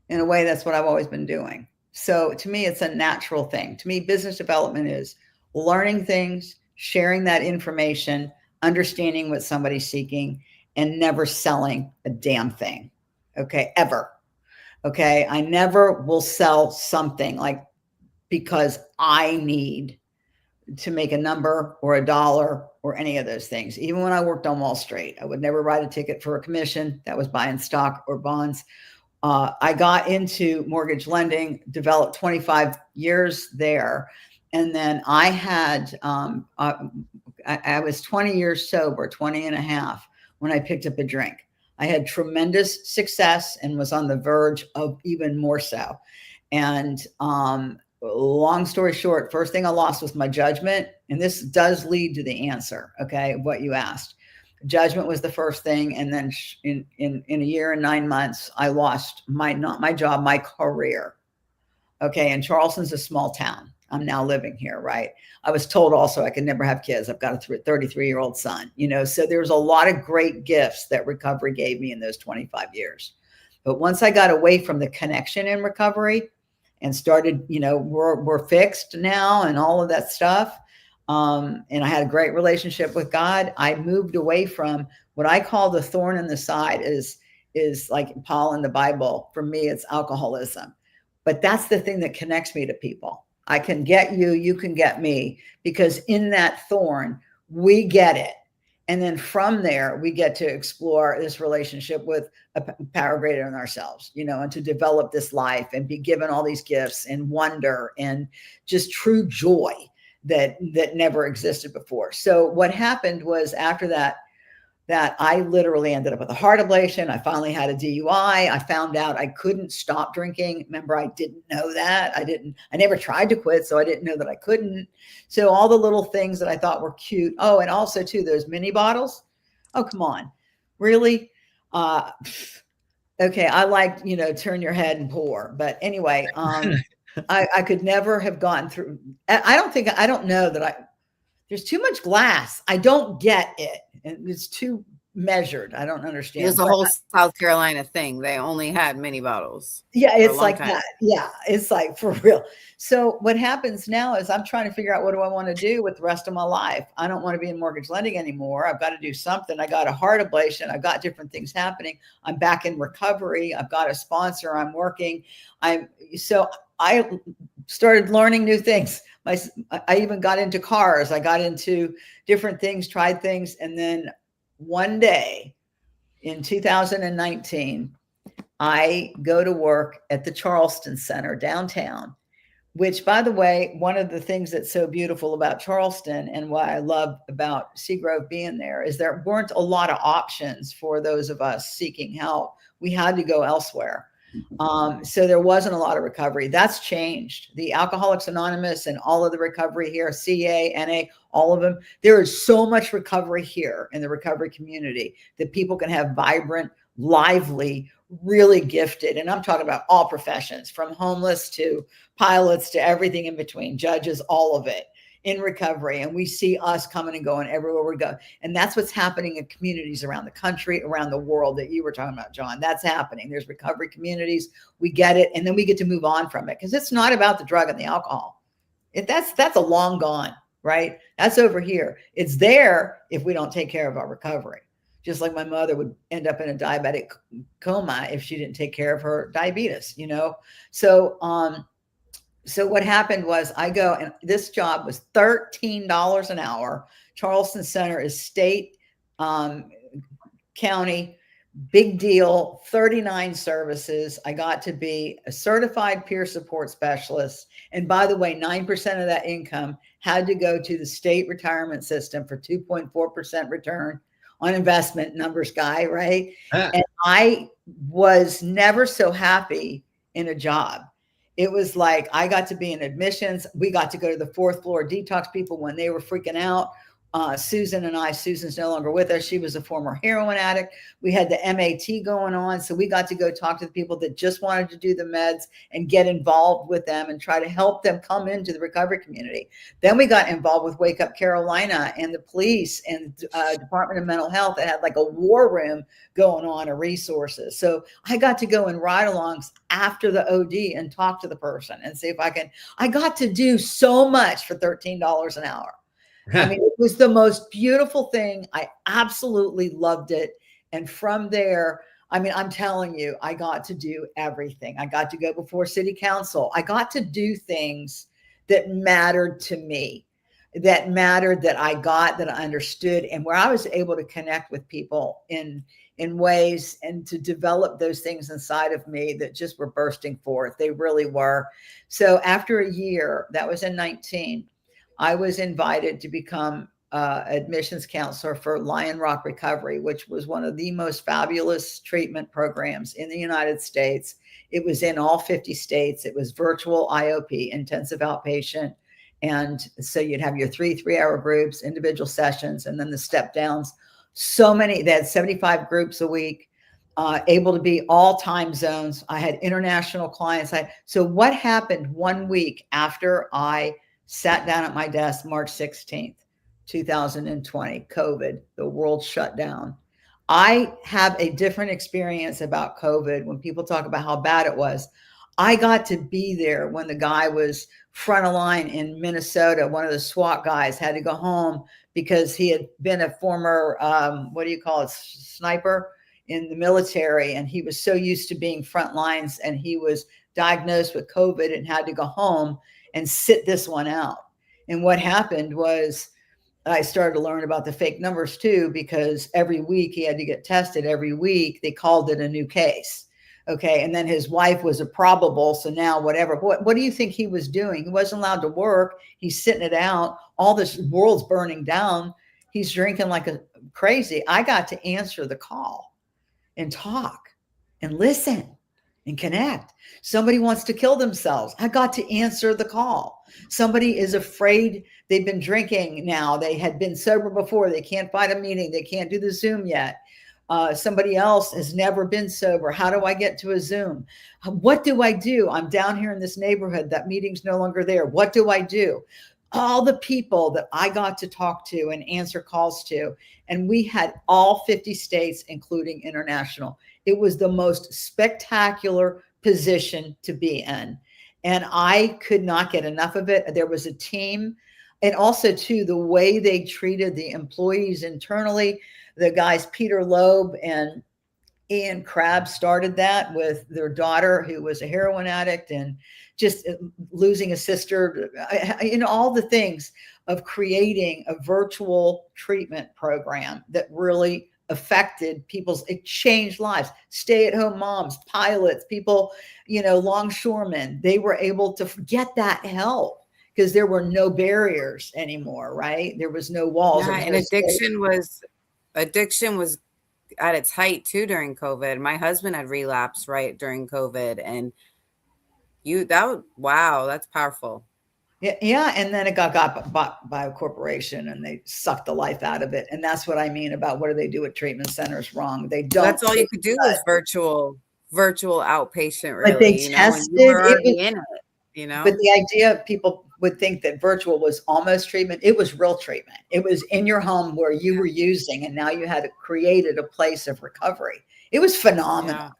in a way, that's what I've always been doing. So to me, it's a natural thing. To me, business development is learning things, sharing that information, understanding what somebody's seeking, and never selling a damn thing. Okay, ever. Okay, I never will sell something like because I need to make a number or a dollar or any of those things. Even when I worked on Wall Street, I would never write a ticket for a commission that was buying stock or bonds. I got into mortgage lending, developed 25 years there. And then I had, I was 20 years sober, 20 and a half, when I picked up a drink. I had tremendous success and was on the verge of even more so. And long story short, first thing I lost was my judgment. And this does lead to the answer, okay, of what you asked. Judgment was the first thing. And then in a year and 9 months, I lost not my job, my career. Okay. And Charleston's a small town. I'm now living here, right? I was told also I could never have kids. I've got a 33-year-old son, so there's a lot of great gifts that recovery gave me in those 25 years. But once I got away from the connection in recovery and started, we're fixed now and all of that stuff. And I had a great relationship with God. I moved away from what I call the thorn in the side is like Paul in the Bible. For me, it's alcoholism. But that's the thing that connects me to people. I can get you, you can get me, because in that thorn, we get it. And then from there, we get to explore this relationship with a power greater than ourselves, and to develop this life and be given all these gifts and wonder and just true joy that never existed before. So what happened was after that I literally ended up with a heart ablation. I finally had a DUI. I found out I couldn't stop drinking. Remember, I didn't know that. I never tried to quit, so I didn't know that I couldn't. So all the little things that I thought were cute. Oh, and also too, those mini bottles. Oh, come on. Really? Okay. I like, turn your head and pour. But anyway, I could never have gotten through. I don't know that there's too much glass. I don't get it. And it's too measured. I don't understand. It was a whole South Carolina thing. They only had mini bottles. Yeah, it's like that. Yeah, it's like for real. So what happens now is I'm trying to figure out what do I want to do with the rest of my life. I don't want to be in mortgage lending anymore. I've got to do something. I got a heart ablation. I've got different things happening. I'm back in recovery. I've got a sponsor. I'm working. So I started learning new things. I even got into cars. I got into different things, tried things. And then one day in 2019, I go to work at the Charleston Center downtown, which, by the way, one of the things that's so beautiful about Charleston and why I love about Seagrove being there is there weren't a lot of options for those of us seeking help. We had to go elsewhere. So there wasn't a lot of recovery. That's changed. The Alcoholics Anonymous and all of the recovery here, CA, NA, all of them, there is so much recovery here in the recovery community that people can have vibrant, lively, really gifted. And I'm talking about all professions, from homeless to pilots to everything in between, judges, all of it in recovery. And we see us coming and going everywhere we go. And that's what's happening in communities around the country, around the world that you were talking about, John. That's happening. There's recovery communities. We get it. And then we get to move on from it, because it's not about the drug and the alcohol. That's a long gone, right? That's over here. It's there if we don't take care of our recovery. Just like my mother would end up in a diabetic coma if she didn't take care of her diabetes, So what happened was I go, and this job was $13 an hour. Charleston Center is state, county, Big deal, 39 services. I got to be a certified peer support specialist. And by the way, 9% of that income had to go to the state retirement system for 2.4% return on investment, numbers guy, right? Ah, And I was never so happy in a job. It was like I got to be in admissions. We got to go to the fourth floor detox people when they were freaking out. Susan's no longer with us. She was a former heroin addict. We had the MAT going on. So we got to go talk to the people that just wanted to do the meds and get involved with them and try to help them come into the recovery community. Then we got involved with Wake Up Carolina and the police and Department of Mental Health that had like a war room going on of resources. So I got to go in ride-alongs after the OD and talk to the person and see if I got to do so much for $13 an hour. I mean, it was the most beautiful thing. I absolutely loved it. And from there, I mean, I'm telling you, I got to do everything. I got to go before city council. I got to do things that mattered to me, that mattered, that I understood, and where I was able to connect with people in ways and to develop those things inside of me that just were bursting forth. They really were. So after a year, that was in 19, I was invited to become admissions counselor for Lion Rock Recovery, which was one of the most fabulous treatment programs in the United States. It was in all 50 states. It was virtual IOP, intensive outpatient. And so you'd have your 3-hour groups, individual sessions, and then the step downs. So many, they had 75 groups a week, able to be all time zones. I had international clients. So what happened one week after I sat down at my desk, March 16th, 2020, COVID, the world shut down. I have a different experience about COVID when people talk about how bad it was. I got to be there when the guy was front of line in Minnesota. One of the SWAT guys had to go home because he had been a former, sniper in the military. And he was so used to being front lines, and he was diagnosed with COVID and had to go home and sit this one out. And what happened was I started to learn about the fake numbers too, because every week he had to get tested. Every week they called it a new case. Okay. And then his wife was a probable. So now whatever, what do you think he was doing? He wasn't allowed to work. He's sitting it out. All this world's burning down. He's drinking like a crazy. I got to answer the call and talk and listen and connect. Somebody wants to kill themselves. I got to answer the call. Somebody is afraid. They've been drinking now. They had been sober before. They can't find a meeting. They can't do the Zoom yet. Somebody else has never been sober. How do I get to a Zoom? What do I do? I'm down here in this neighborhood. That meeting's no longer there. What do I do? All the people that I got to talk to and answer calls to. And we had all 50 states, including international. It was the most spectacular position to be in. And I could not get enough of it. There was a team. And also, too, the way they treated the employees internally, the guys, Peter Loeb and Ian Crabb, started that with their daughter, who was a heroin addict, and just losing a sister, all the things of creating a virtual treatment program that really affected it changed lives. Stay-at-home moms, pilots, people, longshoremen, they were able to get that help because there were no barriers anymore, right? There was no walls. Yeah, and addiction was at its height too during COVID. My husband had relapsed right during COVID, and that's powerful. Yeah. And then it got bought by a corporation and they sucked the life out of it. And that's what I mean about what do they do with treatment centers wrong? They don't. That's all you could do was virtual outpatient, really. But they tested in it, But the idea, people would think that virtual was almost treatment. It was real treatment. It was in your home where you were using, and now you had created a place of recovery. It was phenomenal. Yeah.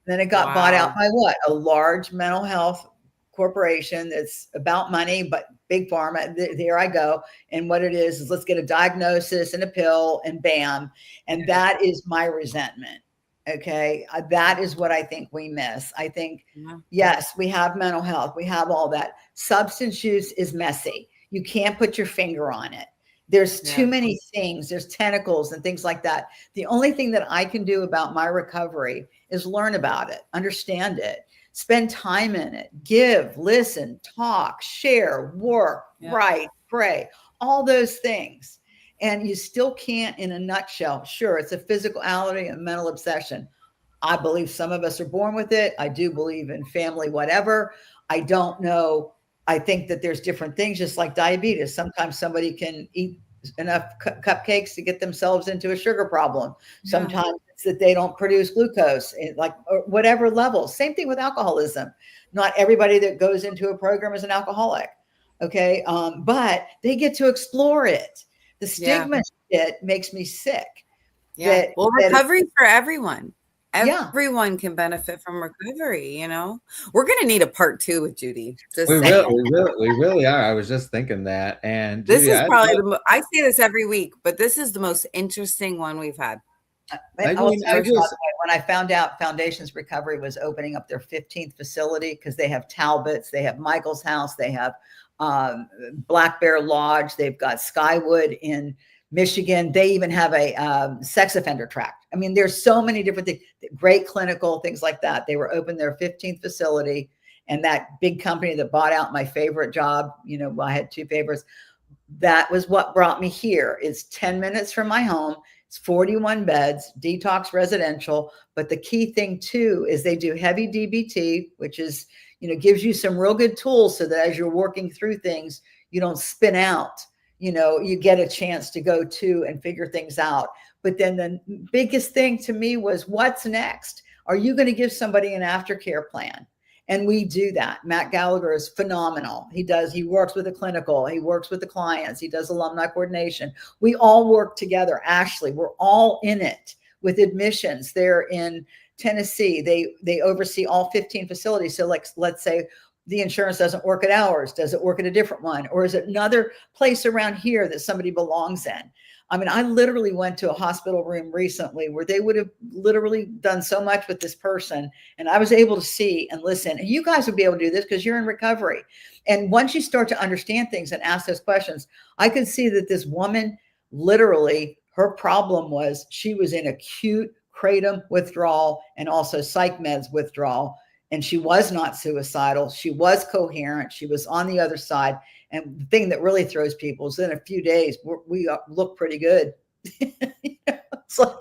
Then it got bought out by what? A large mental health corporation that's about money, but big pharma. There I go. And what it is let's get a diagnosis and a pill and bam. And that is my resentment. Okay. That is what I think we miss. I think, yes, we have mental health. We have all that. Substance use is messy. You can't put your finger on it. There's too many things. There's tentacles and things like that. The only thing that I can do about my recovery is learn about it, understand it, spend time in it, give, listen, talk, share, work, write, pray, all those things. And you still can't, in a nutshell, sure, it's a physicality and mental obsession. I believe some of us are born with it. I do believe in family, whatever. I don't know. I think that there's different things, just like diabetes. Sometimes somebody can eat enough cupcakes to get themselves into a sugar problem. Sometimes it's that they don't produce glucose, like whatever level. Same thing with alcoholism. Not everybody that goes into a program is an alcoholic. Okay. But they get to explore it. The stigma shit makes me sick. Yeah. Well, recovery for everyone. Everyone can benefit from recovery, you know. We're gonna need a part 2 with Judy. We really are. I was just thinking that. And this Judy, is probably I say this every week, but this is the most interesting one we've had. When I found out Foundations Recovery was opening up their 15th facility, because they have Talbot's, they have Michael's House, they have Black Bear Lodge, they've got Skywood in Michigan. They even have a sex offender tract. I mean, there's so many different things, great clinical things like that. They were open their 15th facility, and that big company that bought out my favorite job, you know, I had 2 favorites. That was what brought me here. It's 10 minutes from my home. It's 41 beds, detox residential. But the key thing too is they do heavy DBT, which is, you know, gives you some real good tools so that as you're working through things, you don't spin out. You know, you get a chance to go to and figure things out. But then the biggest thing to me was, what's next? Are you going to give somebody an aftercare plan? And we do that. Matt Gallagher is phenomenal. He works with the clinical, he works with the clients, he does alumni coordination. We all work together. Ashley, we're all in it with admissions. They're in Tennessee. They oversee all 15 facilities. So like, let's say the insurance doesn't work at ours. Does it work at a different one? Or is it another place around here that somebody belongs in? I mean, I literally went to a hospital room recently where they would have literally done so much with this person. And I was able to see and listen. And you guys would be able to do this because you're in recovery. And once you start to understand things and ask those questions, I could see that this woman, literally, her problem was she was in acute kratom withdrawal and also psych meds withdrawal. And she was not suicidal. She was coherent. She was on the other side. And the thing that really throws people is in a few days, we look pretty good. It's like,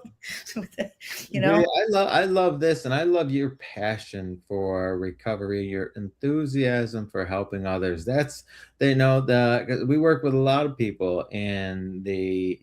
you know, I love this. And I love your passion for recovery, your enthusiasm for helping others. That's, we work with a lot of people in the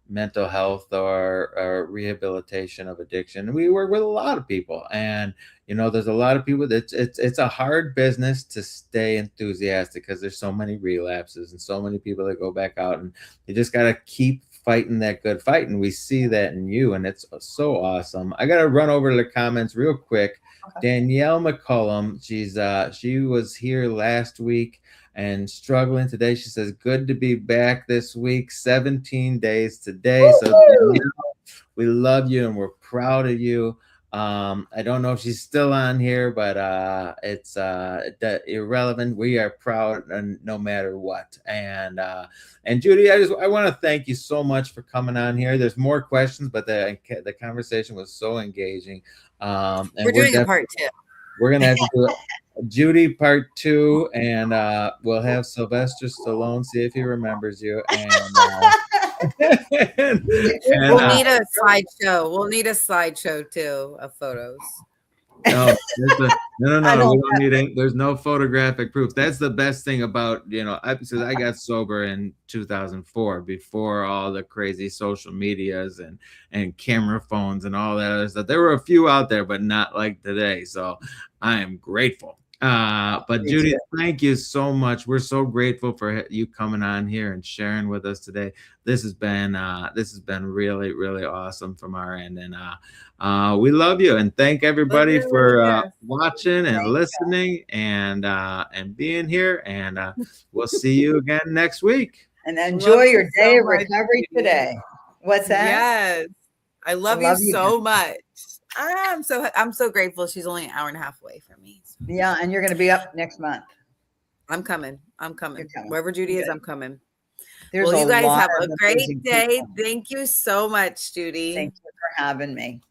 mental health or rehabilitation of addiction. We work with a lot of people, and there's a lot of people that it's a hard business to stay enthusiastic because there's so many relapses and so many people that go back out, and you just got to keep fighting that good fight. And we see that in you, and it's so awesome. I got to run over to the comments real quick. Okay. Danielle McCullum, she was here last week and struggling today. She says, good to be back this week, 17 days today. So Danielle, we love you and we're proud of you. I don't know if she's still on here, but it's irrelevant. We are proud, and no matter what. And Judy, I want to thank you so much for coming on here. There's more questions, but the conversation was so engaging. And we're doing a part 2. We're gonna have to do it. Judy part 2, and we'll have Sylvester Stallone, see if he remembers you. And we'll need a slideshow. We'll need a slideshow too of photos. No, we don't need it. There's no photographic proof. That's the best thing about, because I got sober in 2004 before all the crazy social medias and camera phones and all that other stuff. There were a few out there, but not like today. So I am grateful. But Judy, thank you so much. We're so grateful for you coming on here and sharing with us today. This has been really, really awesome from our end, and we love you, and thank everybody for watching and listening and being here. And we'll see you again next week. And enjoy your day of recovery today. What's that? Yes, I love you so much. I'm so grateful. She's only an hour and a half away from me. So. Yeah, and you're going to be up next month. I'm coming. Wherever Judy is, I'm coming. There's Well, you a guys lot have of a great amazing day. people. Thank you so much, Judy. Thank you for having me.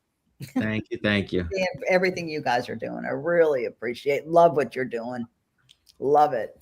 Thank you. Thank you. Everything you guys are doing, I really appreciate. Love what you're doing. Love it.